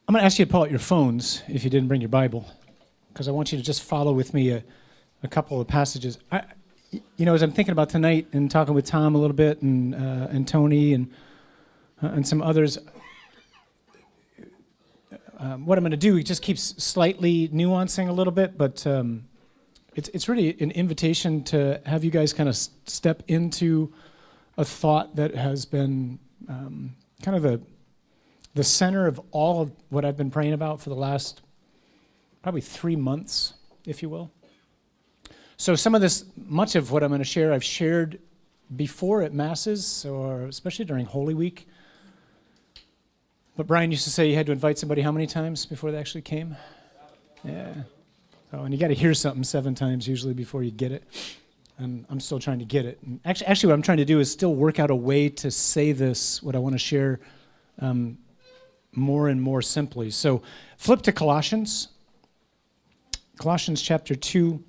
I'm going to ask you to pull out your phones if you didn't bring your Bible, because I want you to just follow with me a couple of passages. As I'm thinking about tonight and talking with Tom a little bit and Tony and some others, what I'm going to do, it just keeps slightly nuancing a little bit, but it's really an invitation to have you guys kind of step into a thought that has been kind of the center of all of what I've been praying about for the last probably 3 months, if you will. So much of what I'm going to share, I've shared before at Masses, or especially during Holy Week. But Brian used to say you had to invite somebody how many times before they actually came? Yeah. Oh, and you got to hear something 7 times usually before you get it. And I'm still trying to get it. And actually, what I'm trying to do is still work out a way to say this, what I want to share, more and more simply. So flip to Colossians. Colossians chapter 2,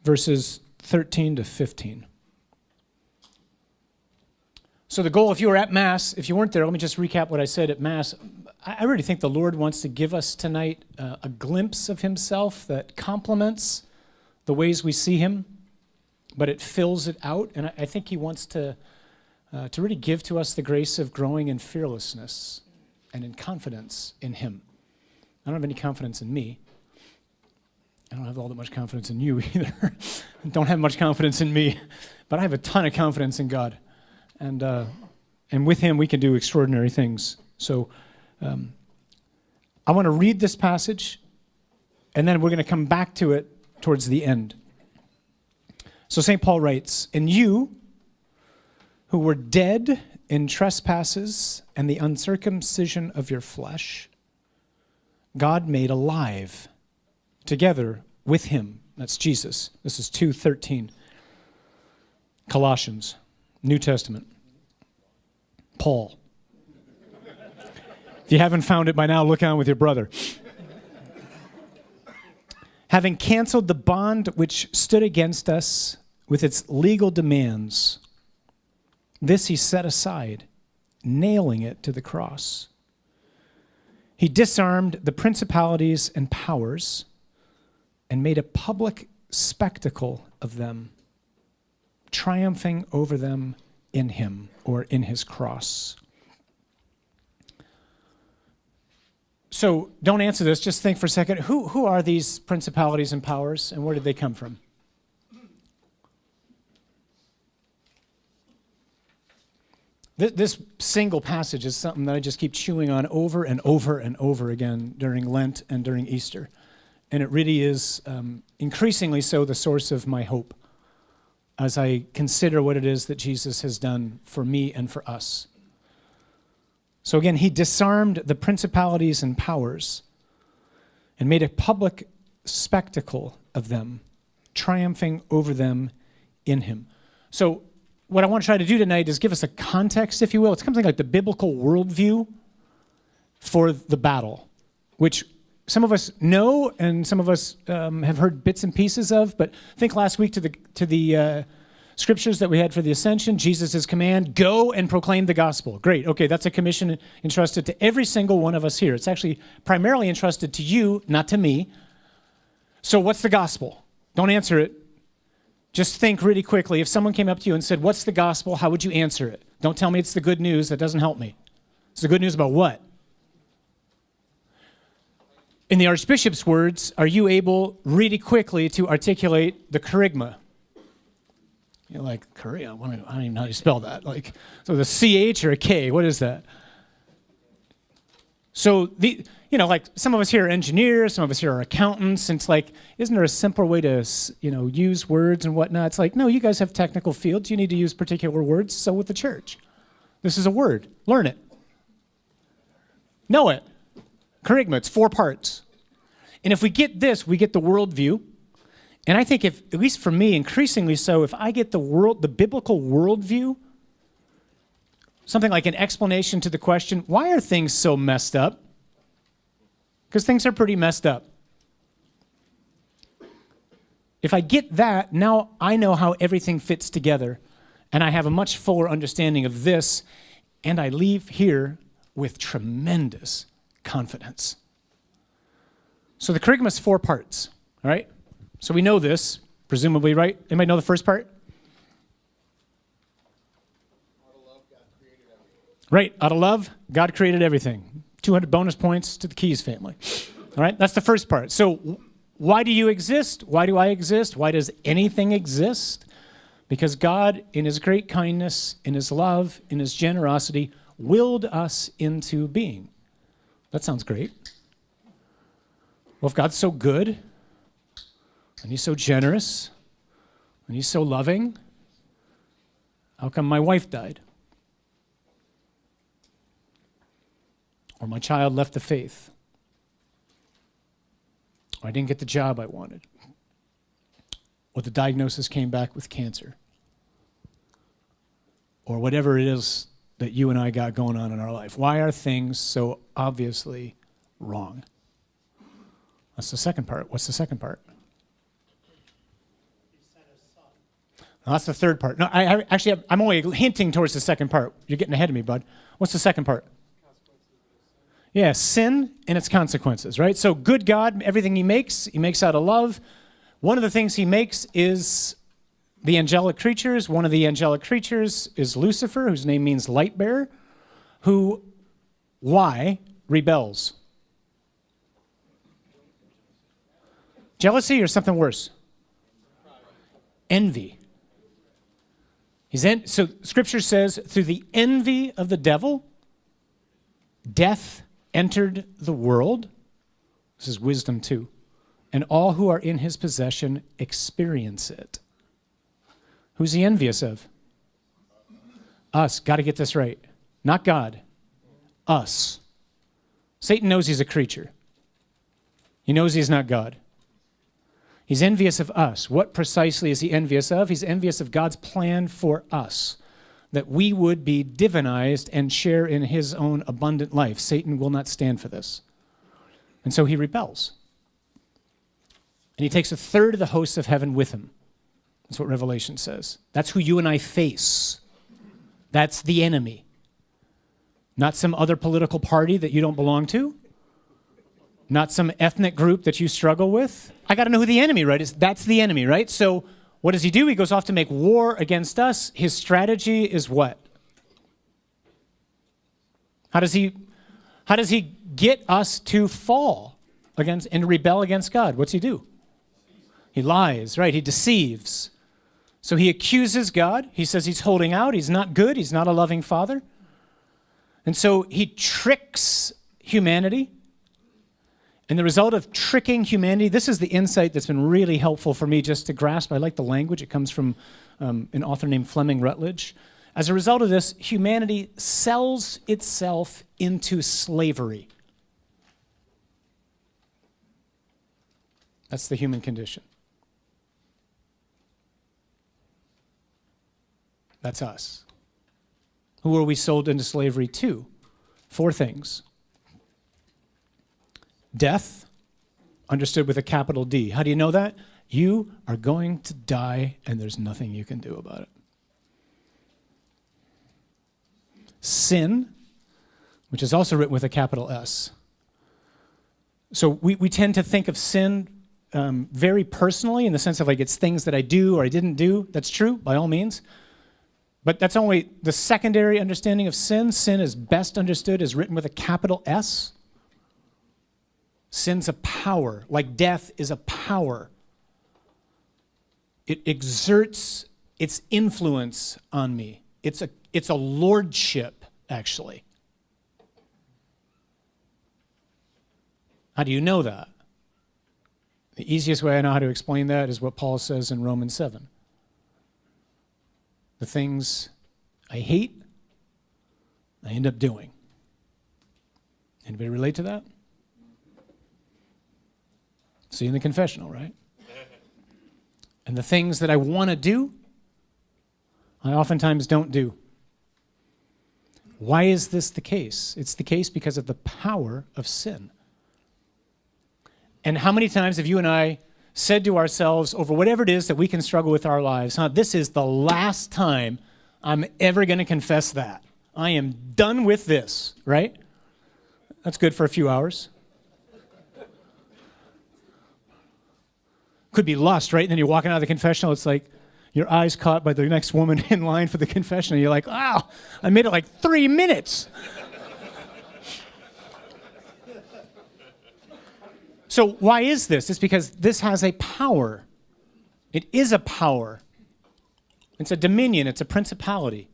verses 13 to 15. So the goal, if you were at Mass, if you weren't there, let me just recap what I said at Mass. I really think the Lord wants to give us tonight a glimpse of himself that complements the ways we see him, but it fills it out. And I think he wants to really give to us the grace of growing in fearlessness and in confidence in him. I don't have any confidence in me. I don't have all that much confidence in you either. Don't have much confidence in me, but I have a ton of confidence in God. And with him, we can do extraordinary things. So I want to read this passage, and then we're going to come back to it towards the end. So St. Paul writes, "And you, who were dead in trespasses and the uncircumcision of your flesh, God made alive together with him." That's Jesus. This is 2:13. Colossians, New Testament. Paul. If you haven't found it by now, look on with your brother. "Having canceled the bond which stood against us with its legal demands, this he set aside, nailing it to the cross. He disarmed the principalities and powers and made a public spectacle of them, triumphing over them in him," or in his cross. So don't answer this, just think for a second. Who are these principalities and powers, and where did they come from? This single passage is something that I just keep chewing on over and over and over again during Lent and during Easter. And it really is increasingly so the source of my hope as I consider what it is that Jesus has done for me and for us. So again, he disarmed the principalities and powers and made a public spectacle of them, triumphing over them in him. So what I want to try to do tonight is give us a context, if you will. It's something like the biblical worldview for the battle, which some of us know and some of us have heard bits and pieces of, but think last week to the scriptures that we had for the Ascension, Jesus' command, go and proclaim the gospel. Great, okay, that's a commission entrusted to every single one of us here. It's actually primarily entrusted to you, not to me. So what's the gospel? Don't answer it. Just think really quickly. If someone came up to you and said, what's the gospel, how would you answer it? Don't tell me it's the good news. That doesn't help me. It's the good news about what? In the Archbishop's words, are you able really quickly to articulate the kerygma? You're like, Korea? I don't even know how you spell that. Like, so the CH or a K, what is that? So, like some of us here are engineers, some of us here are accountants, and it's like, isn't there a simpler way to, use words and whatnot? It's like, no, you guys have technical fields. You need to use particular words. So with the church, this is a word. Learn it. Know it. Kerygma, it's 4 parts. And if we get this, we get the worldview. And I think if, at least for me, increasingly so, if I get the biblical worldview, something like an explanation to the question, why are things so messed up? Because things are pretty messed up. If I get that, now I know how everything fits together, and I have a much fuller understanding of this, and I leave here with tremendous confidence. So the curriculum has 4 parts, all right? So we know this, presumably, right? Anybody know the first part? Right, out of love, God created everything. 200 bonus points to the Keys family. All right, that's the first part. So why do you exist? Why do I exist? Why does anything exist? Because God, in his great kindness, in his love, in his generosity, willed us into being. That sounds great. Well, if God's so good, and he's so generous, and he's so loving, how come my wife died? Or my child left the faith? Or I didn't get the job I wanted? Or the diagnosis came back with cancer? Or whatever it is that you and I got going on in our life. Why are things so obviously wrong? That's the second part. What's the second part? No, that's the third part. No, I'm only hinting towards the second part. You're getting ahead of me, bud. What's the second part? Yeah, sin and its consequences, right? So good God, everything he makes out of love. One of the things he makes is the angelic creatures. One of the angelic creatures is Lucifer, whose name means light bearer, who, why, rebels? Jealousy or something worse? Envy. So Scripture says, through the envy of the devil, death entered the world. This is wisdom 2. And all who are in his possession experience it. Who's he envious of? Us. Got to get this right. Not God. Us. Satan knows he's a creature. He knows he's not God. He's envious of us. What precisely is he envious of? He's envious of God's plan for us, that we would be divinized and share in his own abundant life. Satan will not stand for this. And so he rebels. And he takes 1/3 of the hosts of heaven with him. That's what Revelation says. That's who you and I face. That's the enemy. Not some other political party that you don't belong to. Not some ethnic group that you struggle with. I got to know who the enemy, right, is. That's the enemy, right? So what does he do? He goes off to make war against us. His strategy is what? How does he get us to fall against and rebel against God? What's he do? He lies, right? He deceives. So he accuses God. He says he's holding out. He's not good. He's not a loving father. And so he tricks humanity. And the result of tricking humanity, this is the insight that's been really helpful for me just to grasp. I like the language. It comes from an author named Fleming Rutledge. As a result of this, humanity sells itself into slavery. That's the human condition. That's us. Who are we sold into slavery to? 4 things. Death, understood with a capital D. How do you know that? You are going to die, and there's nothing you can do about it. Sin, which is also written with a capital S. So we tend to think of sin very personally in the sense of like it's things that I do or I didn't do. That's true, by all means. But that's only the secondary understanding of sin. Sin is best understood as written with a capital S. Sin's a power, like death is a power. It exerts its influence on me. It's a lordship, actually. How do you know that? The easiest way I know how to explain that is what Paul says in Romans 7. The things I hate, I end up doing. Anybody relate to that? See in the confessional, right? And the things that I want to do, I oftentimes don't do. Why is this the case? It's the case because of the power of sin. And how many times have you and I said to ourselves over whatever it is that we can struggle with our lives, this is the last time I'm ever going to confess that. I am done with this, right? That's good for a few hours. Could be lust, right? And then you're walking out of the confessional, it's like your eyes caught by the next woman in line for the confessional. You're like, wow, I made it like 3 minutes. So why is this? It's because this has a power. It is a power. It's a dominion. It's a principality.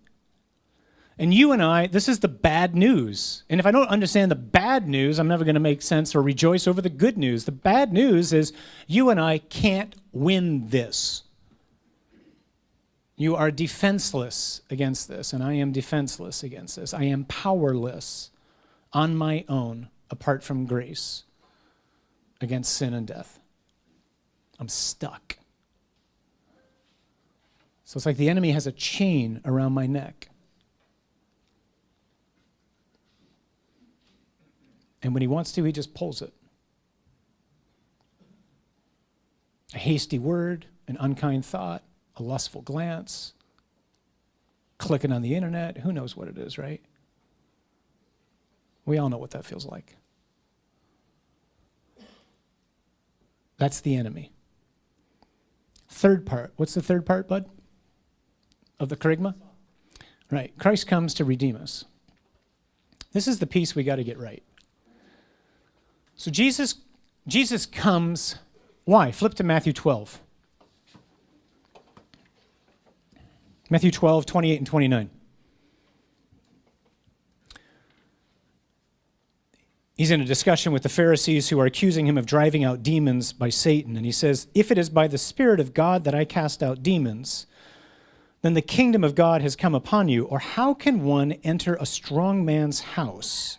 And you and I, this is the bad news. And if I don't understand the bad news, I'm never going to make sense or rejoice over the good news. The bad news is you and I can't win this. You are defenseless against this, and I am defenseless against this. I am powerless on my own, apart from grace, against sin and death. I'm stuck. So it's like the enemy has a chain around my neck. And when he wants to, he just pulls it. A hasty word, an unkind thought, a lustful glance, clicking on the internet, who knows what it is, right? We all know what that feels like. That's the enemy. Third part. What's the third part, bud? Of the kerygma? Right. Christ comes to redeem us. This is the piece we got to get right. So Jesus comes, why? Flip to Matthew 12. Matthew 12, 28 and 29. He's in a discussion with the Pharisees who are accusing him of driving out demons by Satan. And he says, if it is by the Spirit of God that I cast out demons, then the kingdom of God has come upon you. Or how can one enter a strong man's house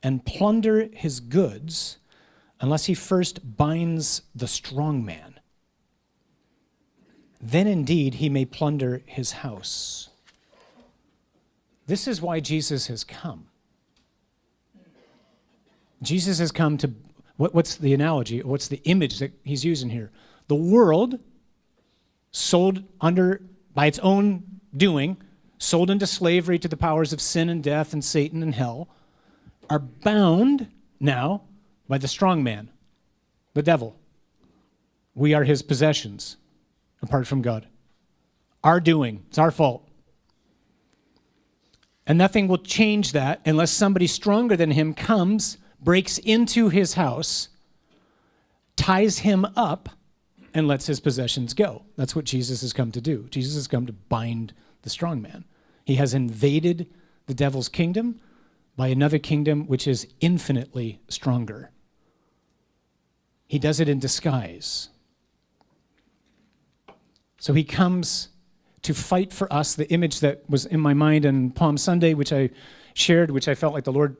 and plunder his goods unless he first binds the strong man? Then indeed he may plunder his house. This is why Jesus has come. Jesus has come to, what's the analogy? What's the image that he's using here? The world, sold under, by its own doing, sold into slavery to the powers of sin and death and Satan and hell, are bound now by the strong man, the devil. We are his possessions, apart from God. Our doing, it's our fault. And nothing will change that unless somebody stronger than him comes, breaks into his house, ties him up, and lets his possessions go. That's what Jesus has come to do. Jesus has come to bind the strong man. He has invaded the devil's kingdom by another kingdom which is infinitely stronger. He does it in disguise. So he comes to fight for us. The image that was in my mind on Palm Sunday, which I shared, which I felt like the Lord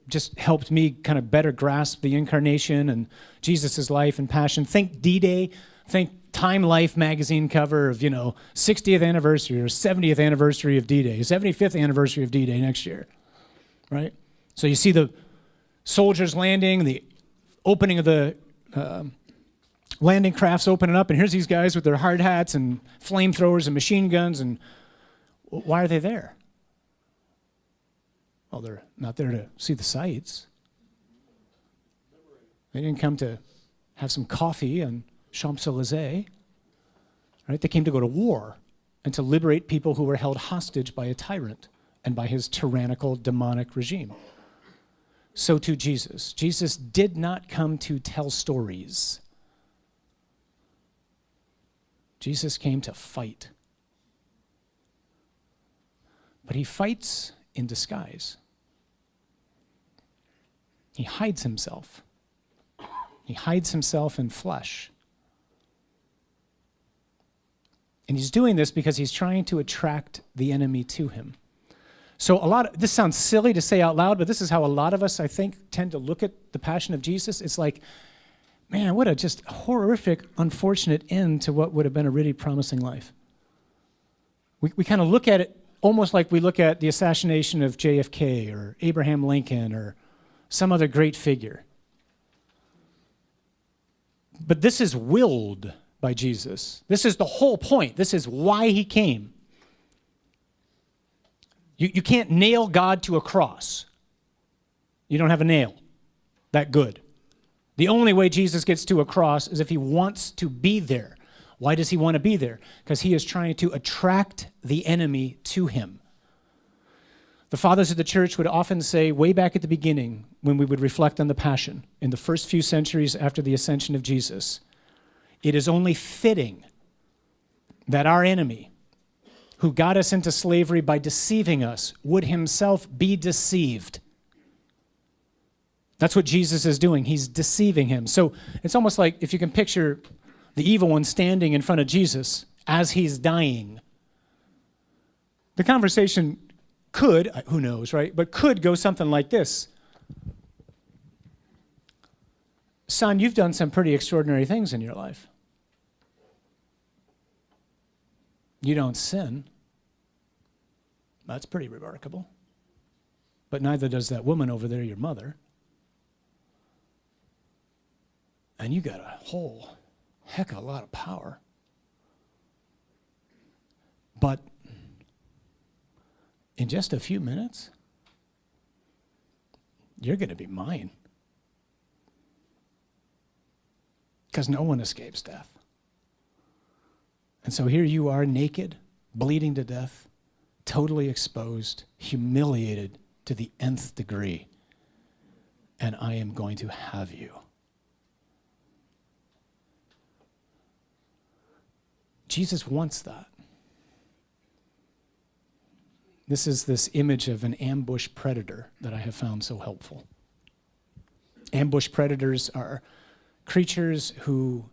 just helped me kind of better grasp the incarnation and Jesus' life and passion. Think D-Day, think Time Life magazine cover of, 60th anniversary or 70th anniversary of D-Day, 75th anniversary of D-Day next year, right? So you see the soldiers landing, the opening of the landing crafts opening up, and here's these guys with their hard hats and flamethrowers and machine guns, and why are they there? Well, they're not there to see the sights. They didn't come to have some coffee on Champs-Élysées, right? They came to go to war and to liberate people who were held hostage by a tyrant and by his tyrannical, demonic regime. So too Jesus. Jesus did not come to tell stories. Jesus came to fight. But he fights in disguise. He hides himself. He hides himself in flesh. And he's doing this because he's trying to attract the enemy to him. So this sounds silly to say out loud, but this is how a lot of us, I think, tend to look at the passion of Jesus. It's like, man, what a just horrific, unfortunate end to what would have been a really promising life. We kind of look at it almost like we look at the assassination of JFK or Abraham Lincoln or some other great figure. But this is willed by Jesus. This is the whole point. This is why he came. You can't nail God to a cross. You don't have a nail that good. The only way Jesus gets to a cross is if he wants to be there. Why does he want to be there? Because he is trying to attract the enemy to him. The fathers of the church would often say, way back at the beginning, when we would reflect on the Passion, in the first few centuries after the ascension of Jesus, it is only fitting that our enemy, who got us into slavery by deceiving us, would himself be deceived. That's what Jesus is doing. He's deceiving him. So it's almost like if you can picture the evil one standing in front of Jesus as he's dying. The conversation could, who knows, right? But could go something like this. Son, you've done some pretty extraordinary things in your life. You don't sin. That's pretty remarkable. But neither does that woman over there, your mother. And you got a whole heck of a lot of power. But in just a few minutes, you're going to be mine. Because no one escapes death. And so here you are, naked, bleeding to death, totally exposed, humiliated to the nth degree. And I am going to have you. Jesus wants that. This is this image of an ambush predator that I have found so helpful. Ambush predators are creatures who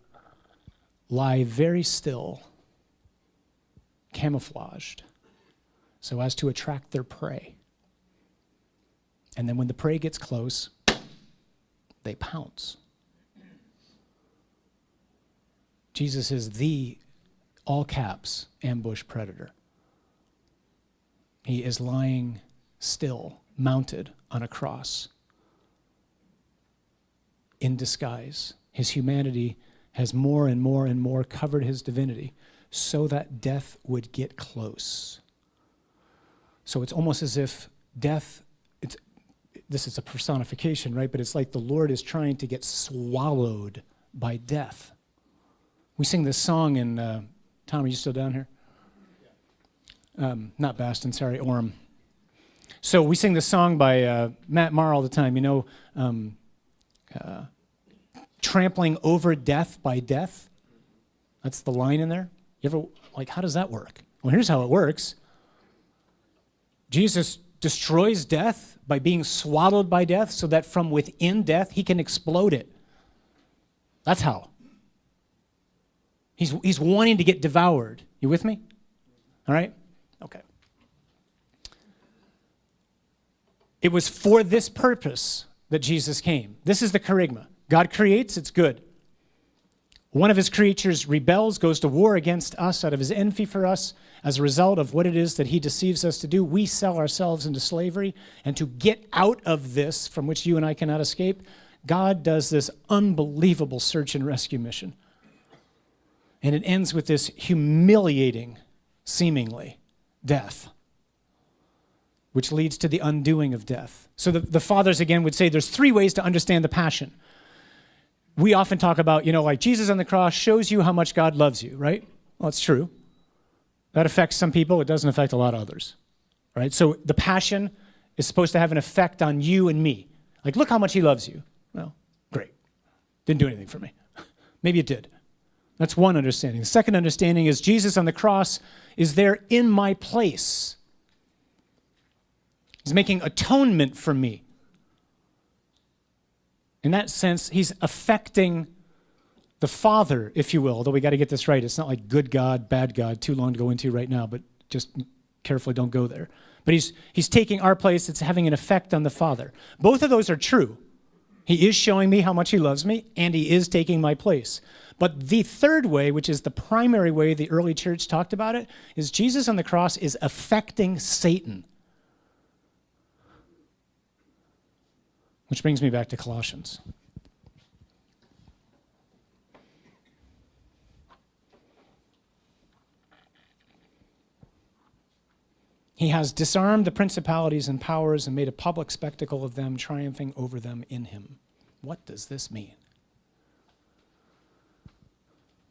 lie very still, camouflaged, so as to attract their prey. And then when the prey gets close, they pounce. Jesus is the, all caps, ambush predator. He is lying still, mounted on a cross, in disguise. His humanity has more and more and more covered his divinity so that death would get close. So it's almost as if death, this is a personification, right? But it's like the Lord is trying to get swallowed by death. We sing this song in, Tom, are you still down here? Not Baston, sorry, Orem. So we sing this song by Matt Maher all the time, you know, trampling over death by death. That's the line in there. You ever, like, how does that work? Well, here's how it works. Jesus destroys death by being swallowed by death so that from within death, he can explode it. That's how. He's wanting to get devoured. You with me? All right? Okay. It was for this purpose that Jesus came. This is the charisma. God creates, it's good. One of his creatures rebels, goes to war against us out of his envy for us. As a result of what it is that he deceives us to do, we sell ourselves into slavery. And to get out of this, from which you and I cannot escape, God does this unbelievable search and rescue mission. And it ends with this humiliating, seemingly, death, which leads to the undoing of death. So the fathers, again, would say there's three ways to understand the Passion. We often talk about, you know, like Jesus on the cross shows you how much God loves you, right? Well, it's true. That affects some people. It doesn't affect a lot of others, right? So the Passion is supposed to have an effect on you and me. Like, look how much he loves you. Well, great. Didn't do anything for me. Maybe it did. That's one understanding. The second understanding is Jesus on the cross is there in my place. He's making atonement for me. In that sense, he's affecting the Father, if you will, although we got to get this right. It's not like good God, bad God, too long to go into right now, but just carefully don't go there. But he's taking our place. It's having an effect on the Father. Both of those are true. He is showing me how much he loves me, and he is taking my place. But the third way, which is the primary way the early church talked about it, is Jesus on the cross is affecting Satan. Which brings me back to Colossians. He has disarmed the principalities and powers and made a public spectacle of them, triumphing over them in him. What does this mean?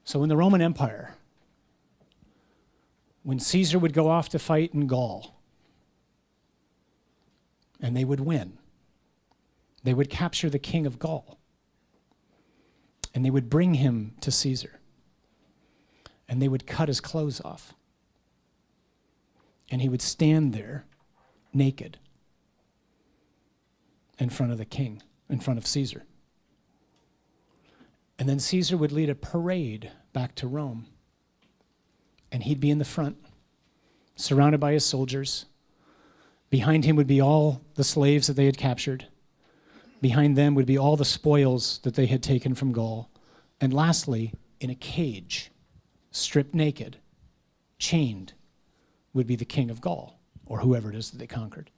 So in the Roman Empire, when Caesar would go off to fight in Gaul, and they would win, they would capture the king of Gaul, and they would bring him to Caesar, and they would cut his clothes off, and he would stand there naked in front of the king, in front of Caesar. And then Caesar would lead a parade back to Rome, and he'd be in the front, surrounded by his soldiers. Behind him would be all the slaves that they had captured. Behind them would be all the spoils that they had taken from Gaul. And lastly, in a cage, stripped naked, chained, would be the king of Gaul, or whoever it is that they conquered.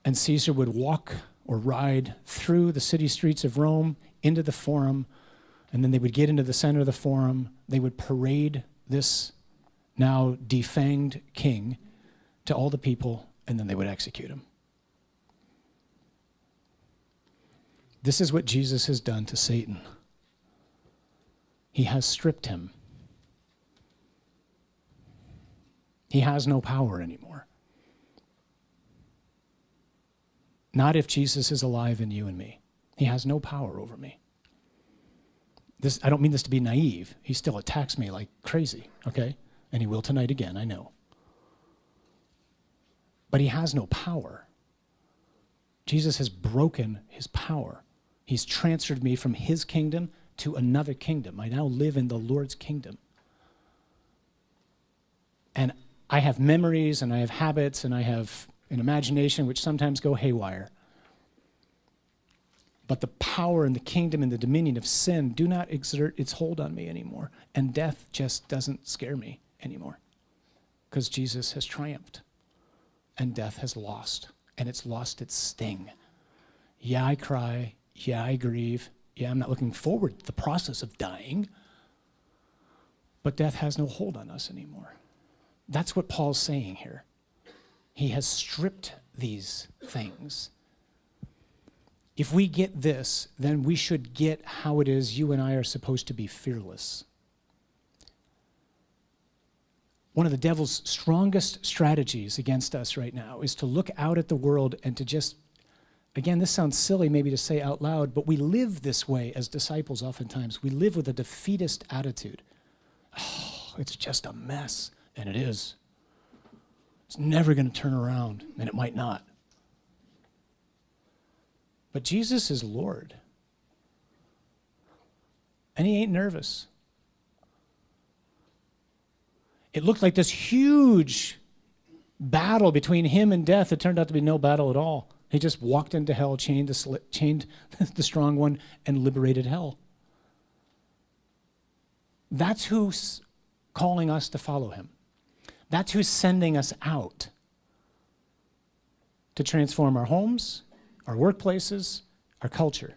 And Caesar would walk or ride through the city streets of Rome into the forum, and then they would get into the center of the forum. They would parade this now defanged king to all the people, and then they would execute him. This is what Jesus has done to Satan. He has stripped him. He has no power anymore. Not if Jesus is alive in you and me. He has no power over me. I don't mean this to be naive. He still attacks me like crazy, okay? And he will tonight again, I know. But he has no power. Jesus has broken his power. He's transferred me from his kingdom to another kingdom. I now live in the Lord's kingdom. And I have memories, and I have habits, and I have an imagination which sometimes go haywire. But the power and the kingdom and the dominion of sin do not exert its hold on me anymore. And death just doesn't scare me anymore. Because Jesus has triumphed. And death has lost. And it's lost its sting. Yeah, I cry. Yeah, I grieve. Yeah, I'm not looking forward to the process of dying. But death has no hold on us anymore. That's what Paul's saying here. He has stripped these things. If we get this, then we should get how it is you and I are supposed to be fearless. One of the devil's strongest strategies against us right now is to look out at the world and to just, again, this sounds silly maybe to say out loud, but we live this way as disciples oftentimes. We live with a defeatist attitude. Oh, it's just a mess. And it is. It's never going to turn around, and it might not. But Jesus is Lord. And he ain't nervous. It looked like this huge battle between him and death. It turned out to be no battle at all. He just walked into hell, chained the strong one, and liberated hell. That's who's calling us to follow him. That's who's sending us out to transform our homes, our workplaces, our culture.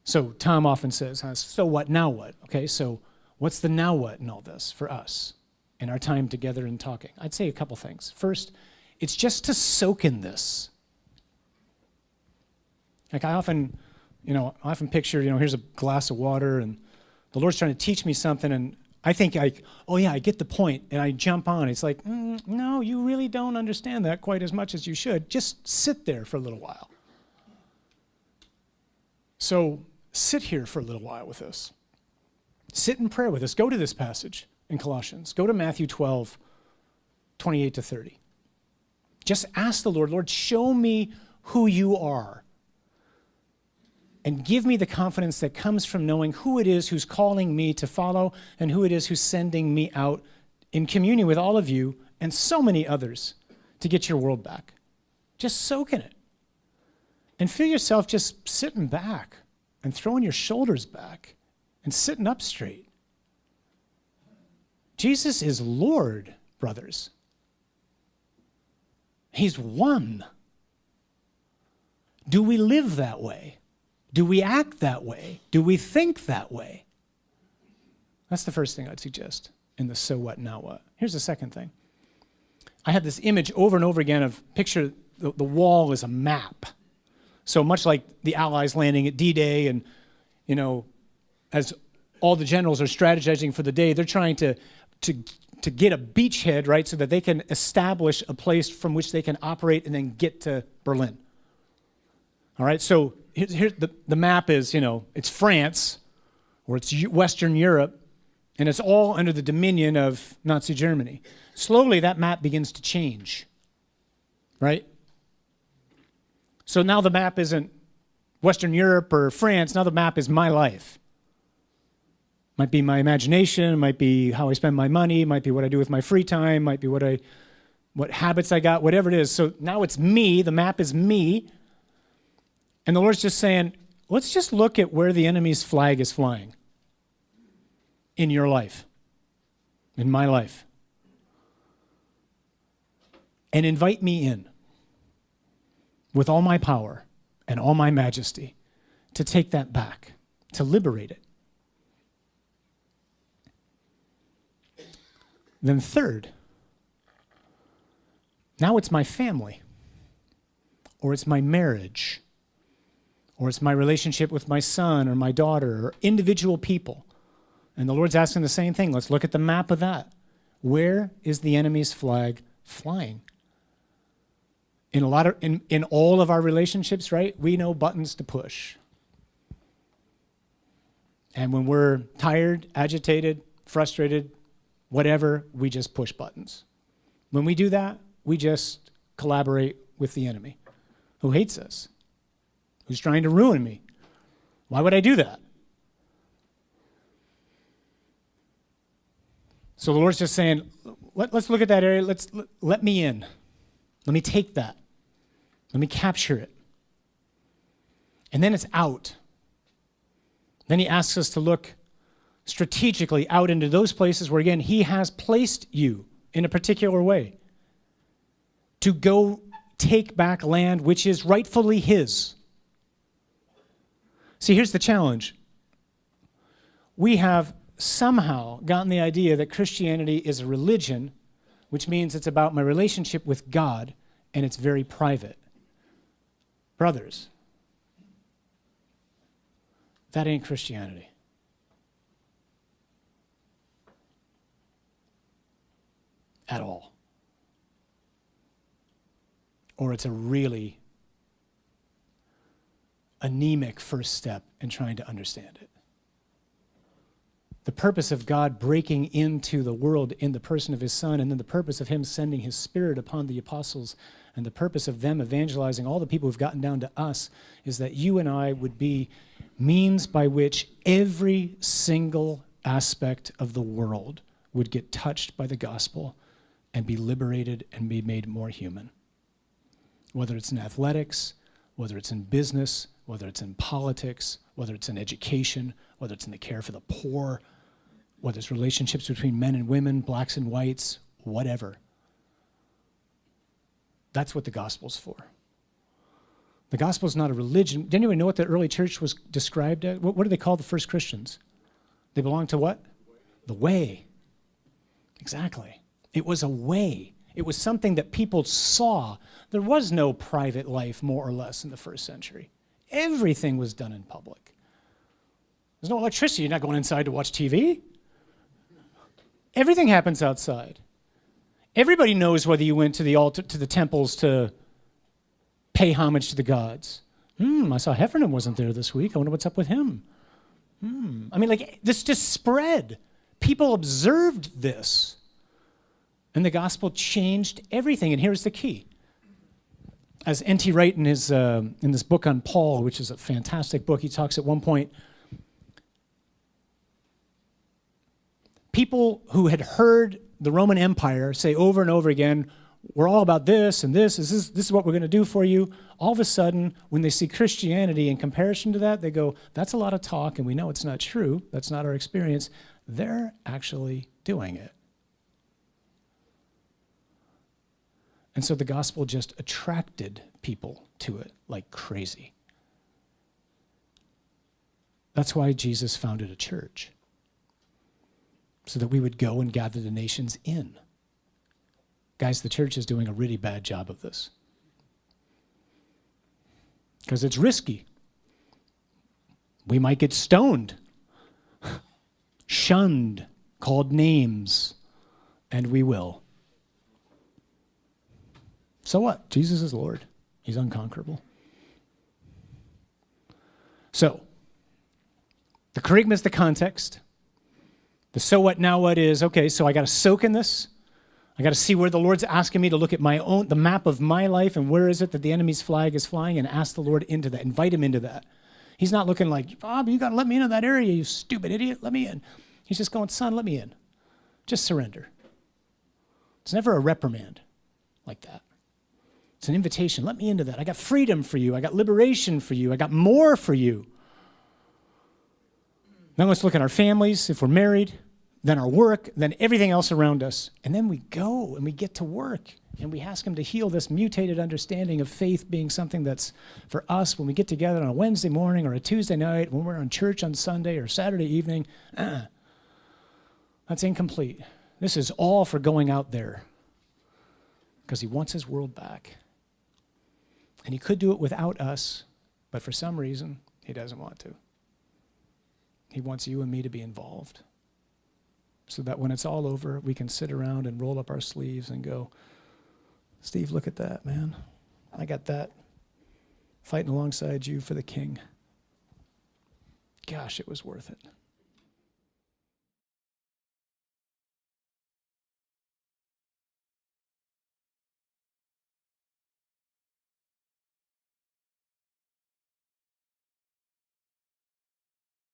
So Tom often says, so what, now what? Okay, so what's the now what in all this for us in our time together and talking? I'd say a couple things. First, it's just to soak in this. Like I often picture, here's a glass of water and the Lord's trying to teach me something and I think I get the point, and I jump on. It's like, no, you really don't understand that quite as much as you should. Just sit there for a little while. So sit here for a little while with us. Sit in prayer with us. Go to this passage in Colossians. Go to Matthew 12, 28 to 30. Just ask the Lord, show me who you are. And give me the confidence that comes from knowing who it is who's calling me to follow and who it is who's sending me out in communion with all of you and so many others to get your world back. Just soak in it. And feel yourself just sitting back and throwing your shoulders back and sitting up straight. Jesus is Lord, brothers. He's one. Do we live that way? Do we act that way? Do we think that way? That's the first thing I'd suggest. and the so what, now what. Here's the second thing. I have this image over and over again of picture the wall as a map. So much like the Allies landing at D-Day and, as all the generals are strategizing for the day, they're trying to get a beachhead, right, so that they can establish a place from which they can operate and then get to Berlin. All right, so here's the map is, it's France, or it's Western Europe, and it's all under the dominion of Nazi Germany. Slowly, that map begins to change, right? So now the map isn't Western Europe or France. Now the map is my life. Might be my imagination, might be how I spend my money, might be what I do with my free time, might be what habits I got, whatever it is. So now it's me, the map is me. And the Lord's just saying, let's just look at where the enemy's flag is flying in your life, in my life. And invite me in with all my power and all my majesty to take that back, to liberate it. Then third, now it's my family, or it's my marriage, or it's my relationship with my son or my daughter, or individual people. And the Lord's asking the same thing. Let's look at the map of that. Where is the enemy's flag flying? In all of our relationships, right, we know buttons to push. And when we're tired, agitated, frustrated, whatever, we just push buttons. When we do that, we just collaborate with the enemy who hates us, who's trying to ruin me. Why would I do that? So the Lord's just saying, let's look at that area. Let me in. Let me take that. Let me capture it. And then it's out. Then he asks us to look strategically out into those places where, again, he has placed you in a particular way to go take back land which is rightfully his. See, here's the challenge. We have somehow gotten the idea that Christianity is a religion, which means it's about my relationship with God, and it's very private. Brothers, that ain't Christianity. At all. Or it's a really anemic first step in trying to understand it. The purpose of God breaking into the world in the person of his Son, and then the purpose of him sending his Spirit upon the apostles, and the purpose of them evangelizing all the people who've gotten down to us, is that you and I would be means by which every single aspect of the world would get touched by the gospel and be liberated and be made more human. Whether it's in athletics, whether it's in business, whether it's in politics, whether it's in education, whether it's in the care for the poor, whether it's relationships between men and women, blacks and whites, whatever. That's what the gospel's for. The gospel's not a religion. Did anyone know what the early church was described as? What do they call the first Christians? They belonged to what? The way. Exactly. It was a way. It was something that people saw. There was no private life, more or less, in the first century. Everything was done in public. There's no electricity. You're not going inside to watch TV. Everything happens outside. Everybody knows whether you went to the altar, to the temples to pay homage to the gods. I saw Heffernan wasn't there this week. I wonder what's up with him. I mean, like, this just spread. People observed this. And the gospel changed everything. And here's the key. As N.T. Wright in this book on Paul, which is a fantastic book, he talks at one point, people who had heard the Roman Empire say over and over again, we're all about this and this is what we're going to do for you. All of a sudden, when they see Christianity in comparison to that, they go, that's a lot of talk, and we know it's not true. That's not our experience. They're actually doing it. And so the gospel just attracted people to it like crazy. That's why Jesus founded a church. so that we would go and gather the nations in. Guys, the church is doing a really bad job of this. Because it's risky. We might get stoned, shunned, called names, and we will. So what? Jesus is Lord. He's unconquerable. So, the charisma is the context. The so what, now what is, okay, so I got to soak in this. I got to see where the Lord's asking me to look at the map of my life, and where is it that the enemy's flag is flying, and ask the Lord into that, invite him into that. He's not looking like, Bob, you got to let me into that area, you stupid idiot, let me in. He's just going, son, let me in. Just surrender. It's never a reprimand like that. It's an invitation. Let me into that. I got freedom for you. I got liberation for you. I got more for you. Then let's look at our families, if we're married, then our work, then everything else around us. And then we go and we get to work and we ask him to heal this mutated understanding of faith being something that's for us when we get together on a Wednesday morning or a Tuesday night, when we're in church on Sunday or Saturday evening. That's incomplete. This is all for going out there because he wants his world back. And he could do it without us, but for some reason, he doesn't want to. He wants you and me to be involved so that when it's all over, we can sit around and roll up our sleeves and go, Steve, look at that, man. I got that. Fighting alongside you for the king. Gosh, it was worth it.